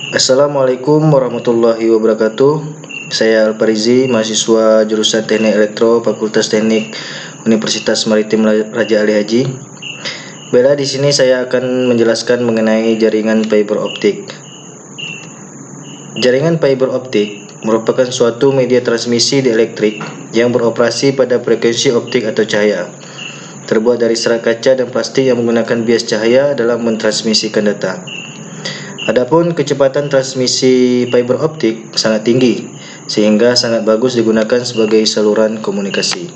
Assalamualaikum warahmatullahi wabarakatuh. Saya Alparizi, mahasiswa jurusan Teknik Elektro, Fakultas Teknik Universitas Maritim Raja Ali Haji. Bella, di sini saya akan menjelaskan mengenai jaringan fiber optik. Jaringan fiber optik merupakan suatu media transmisi di elektrik yang beroperasi pada frekuensi optik atau cahaya. Terbuat dari serat kaca dan plastik yang menggunakan bias cahaya dalam mentransmisikan data. Adapun kecepatan transmisi fiber optik sangat tinggi, sehingga sangat bagus digunakan sebagai saluran komunikasi.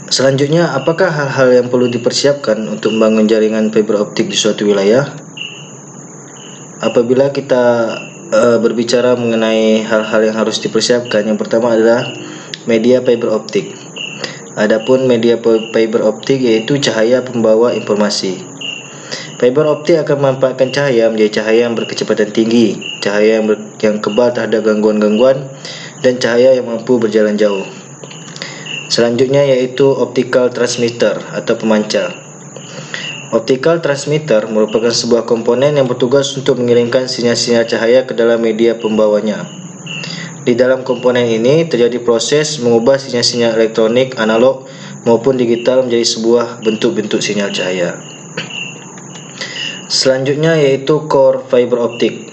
Selanjutnya, apakah hal-hal yang perlu dipersiapkan untuk membangun jaringan fiber optik di suatu wilayah? Apabila kita berbicara mengenai hal-hal yang harus dipersiapkan, yang pertama adalah media fiber optik. Adapun media fiber optik yaitu cahaya pembawa informasi. Fiber optik akan memanfaatkan cahaya menjadi cahaya yang berkecepatan tinggi, cahaya yang kebal terhadap gangguan-gangguan, dan cahaya yang mampu berjalan jauh. Selanjutnya yaitu optical transmitter atau pemancar. Optical transmitter merupakan sebuah komponen yang bertugas untuk mengirimkan sinyal-sinyal cahaya ke dalam media pembawanya. Di dalam komponen ini terjadi proses mengubah sinyal-sinyal elektronik, analog, maupun digital menjadi sebuah bentuk-bentuk sinyal cahaya. Selanjutnya yaitu core fiber optik.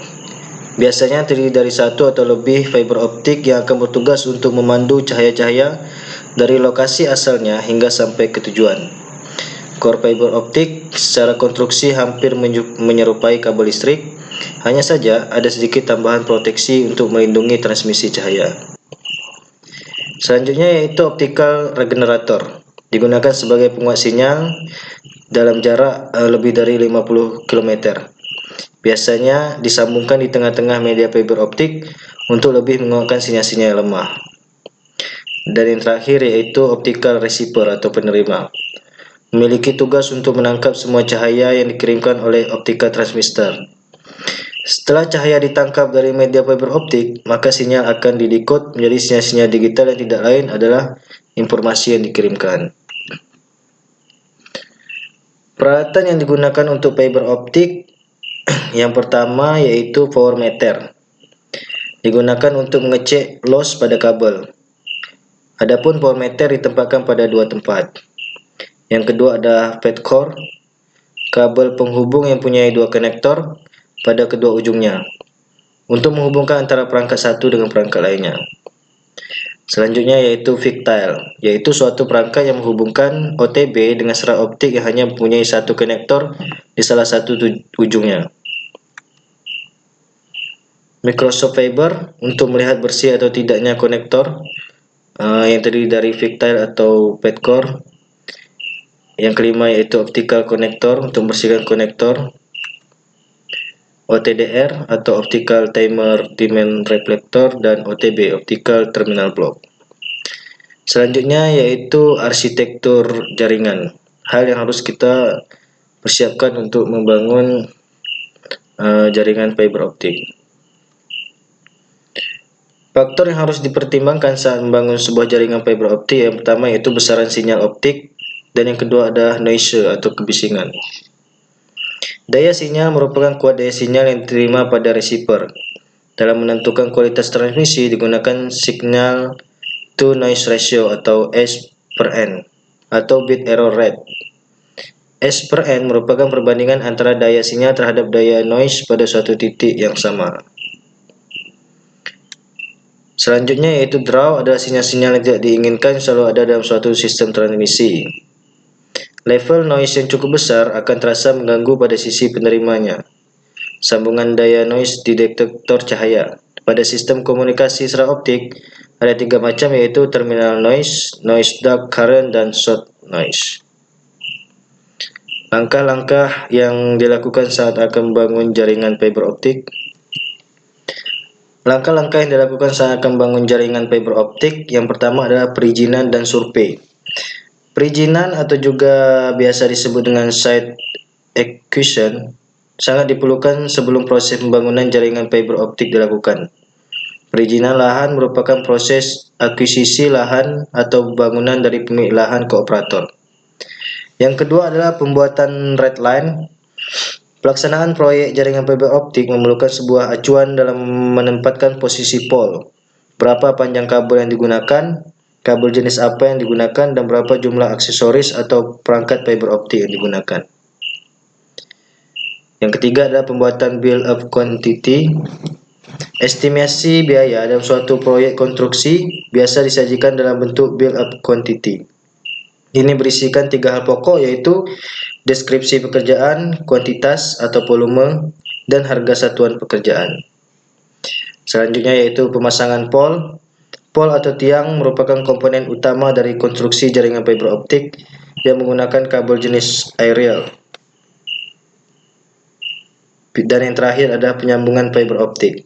Biasanya terdiri dari satu atau lebih fiber optik yang akan bertugas untuk memandu cahaya-cahaya dari lokasi asalnya hingga sampai ke tujuan. Core fiber optik secara konstruksi hampir menyerupai kabel listrik, hanya saja ada sedikit tambahan proteksi untuk melindungi transmisi cahaya. Selanjutnya yaitu optical regenerator. Digunakan sebagai penguat sinyal dalam jarak lebih dari 50 km. Biasanya disambungkan di tengah-tengah media fiber optik untuk lebih menguatkan sinyal-sinyal yang lemah. Dan yang terakhir yaitu optical receiver atau penerima. Memiliki tugas untuk menangkap semua cahaya yang dikirimkan oleh optical transmitter. Setelah cahaya ditangkap dari media fiber optik, maka sinyal akan didekode menjadi sinyal-sinyal digital yang tidak lain adalah informasi yang dikirimkan. Peralatan yang digunakan untuk fiber optik yang pertama yaitu power meter. Digunakan untuk mengecek loss pada kabel. Adapun power meter ditempatkan pada dua tempat. Yang kedua ada fat core, kabel penghubung yang punya dua konektor pada kedua ujungnya untuk menghubungkan antara perangkat satu dengan perangkat lainnya. Selanjutnya yaitu fictile, yaitu suatu perangkat yang menghubungkan OTB dengan serat optik yang hanya mempunyai satu konektor di salah satu ujungnya. Microsoft Fiber untuk melihat bersih atau tidaknya konektor yang terdiri dari fictile atau fat core. Yang kelima yaitu optical connector untuk membersihkan konektor. OTDR atau optical timer demand reflector, dan OTB optical terminal block. Selanjutnya yaitu arsitektur jaringan. Hal yang harus kita persiapkan untuk membangun jaringan fiber optik. Faktor yang harus dipertimbangkan saat membangun sebuah jaringan fiber optik yang pertama yaitu besaran sinyal optik, dan yang kedua adalah noise atau kebisingan. Daya sinyal merupakan kuat daya sinyal yang diterima pada receiver. Dalam menentukan kualitas transmisi digunakan signal to noise ratio atau S/N atau bit error rate. S/N merupakan perbandingan antara daya sinyal terhadap daya noise pada suatu titik yang sama. Selanjutnya yaitu draw adalah sinyal-sinyal yang tidak diinginkan selalu ada dalam suatu sistem transmisi. Level noise yang cukup besar akan terasa mengganggu pada sisi penerimanya. Sambungan daya noise di detektor cahaya. Pada sistem komunikasi serat optik ada tiga macam yaitu terminal noise, noise dark current, dan short noise. Langkah-langkah yang dilakukan saat akan membangun jaringan fiber optik. Langkah-langkah yang dilakukan saat akan membangun jaringan fiber optik yang pertama adalah perizinan dan survei. Perizinan atau juga biasa disebut dengan site acquisition sangat diperlukan sebelum proses pembangunan jaringan fiber optik dilakukan. Perizinan lahan merupakan proses akuisisi lahan atau bangunan dari pemilik lahan ke operator. Yang kedua adalah pembuatan red line. Pelaksanaan proyek jaringan fiber optik memerlukan sebuah acuan dalam menempatkan posisi pol, berapa panjang kabel yang digunakan, kabel jenis apa yang digunakan, dan berapa jumlah aksesoris atau perangkat fiber optik yang digunakan. Yang ketiga adalah pembuatan bill of quantity. Estimasi biaya dalam suatu proyek konstruksi biasa disajikan dalam bentuk bill of quantity. Ini berisikan 3 hal pokok, yaitu deskripsi pekerjaan, kuantitas atau volume, dan harga satuan pekerjaan. Selanjutnya yaitu pemasangan pol. Pol atau tiang merupakan komponen utama dari konstruksi jaringan fiber optik yang menggunakan kabel jenis aerial. Dan yang terakhir adalah penyambungan fiber optik.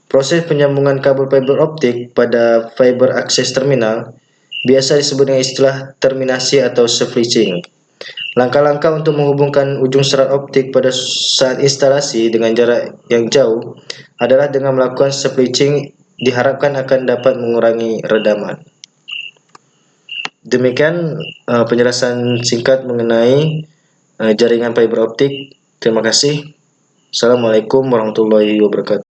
Proses penyambungan kabel fiber optik pada fiber access terminal biasa disebut dengan istilah terminasi atau switching. Langkah-langkah untuk menghubungkan ujung serat optik pada saat instalasi dengan jarak yang jauh adalah dengan melakukan switching, diharapkan akan dapat mengurangi redaman. Demikian penjelasan singkat mengenai jaringan fiber optik. Terima kasih. Assalamualaikum warahmatullahi wabarakatuh.